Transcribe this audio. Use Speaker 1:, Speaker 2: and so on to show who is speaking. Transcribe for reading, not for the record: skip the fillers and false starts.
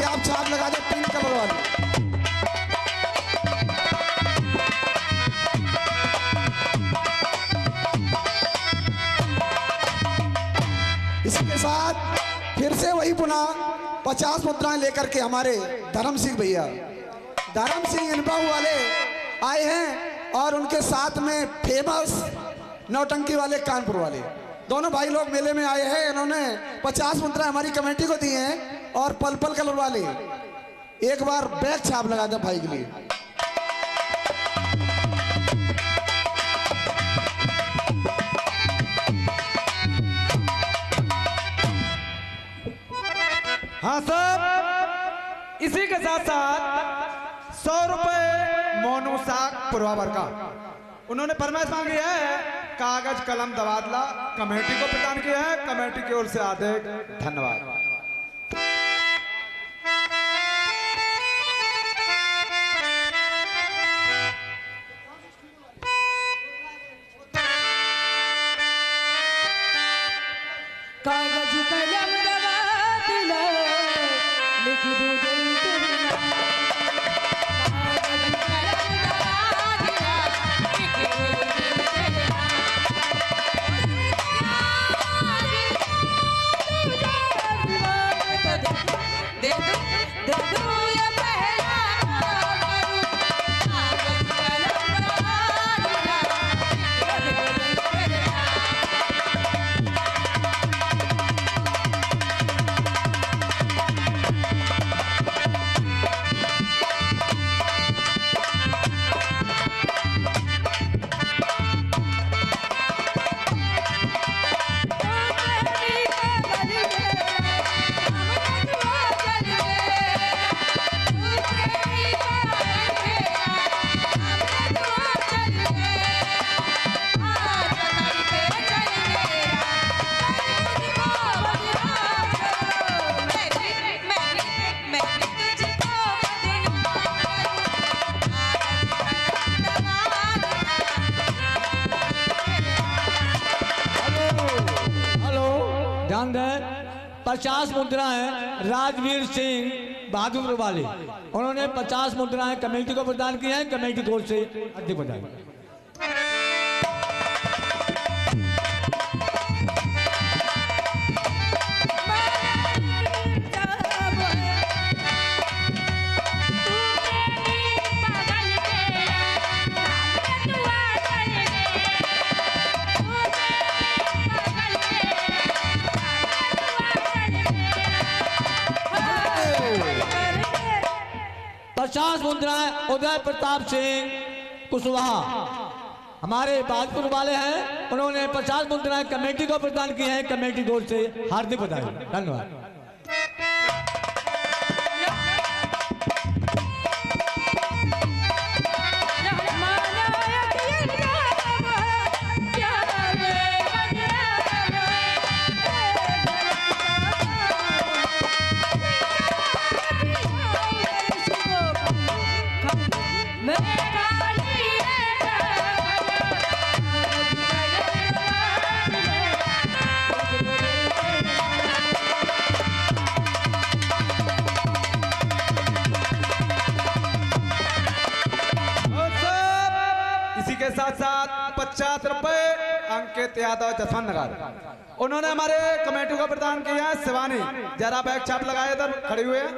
Speaker 1: आप छाप लगा दे पिंक कलर वाली। इसी के साथ फिर से वही पुनः 50 मुद्राएं लेकर के हमारे धर्म सिंह भैया, धर्म सिंह इनबाऊ वाले आए हैं और उनके साथ में फेमस नौटंकी वाले कानपुर वाले दोनों भाई लोग मेले में आए हैं। इन्होंने 50 मुद्रा हमारी कमेटी को दी हैं और पर्पल कलर वाले एक बार बैग छाप लगा दे भाई के लिए।
Speaker 2: हाँ साहब, इसी के साथ साथ 100 रुपए मोनू साग पुरवावर का उन्होंने फरमाइश मांगी है, कागज कलम तबादला कमेटी को प्रदान किया है। कमेटी की ओर से हार्दिक धन्यवाद।
Speaker 3: कागज कलम तबादला लिख दो दिल तेरे नाम। कागज कलम तबादला लिख दो दिल तेरे नाम। दे दो ये पहला करूं। कागज कलम तबादला लिख दो दिल तेरे नाम।
Speaker 4: ध्यान दें, 50 मुद्राएं राजवीर सिंह बहादुर वाले उन्होंने 50 मुद्राएं कमेटी को प्रदान की हैं। कमेटी की ओर से अधिक बधाई। 50 मुद्राएं उदय प्रताप सिंह कुशवाहा हमारे बहादुर वाले हैं, उन्होंने 50 मुद्राएं कमेटी को प्रदान की हैं। कमेटी की ओर से हार्दिक बधाई, धन्यवाद।
Speaker 2: के साथ साथ 50 रुपए अंकित यादव जसवंत नगर उन्होंने हमारे कमेटी को प्रदान किया है। शिवानी जरा बैग छाप लगाए इधर खड़े हुए हैं।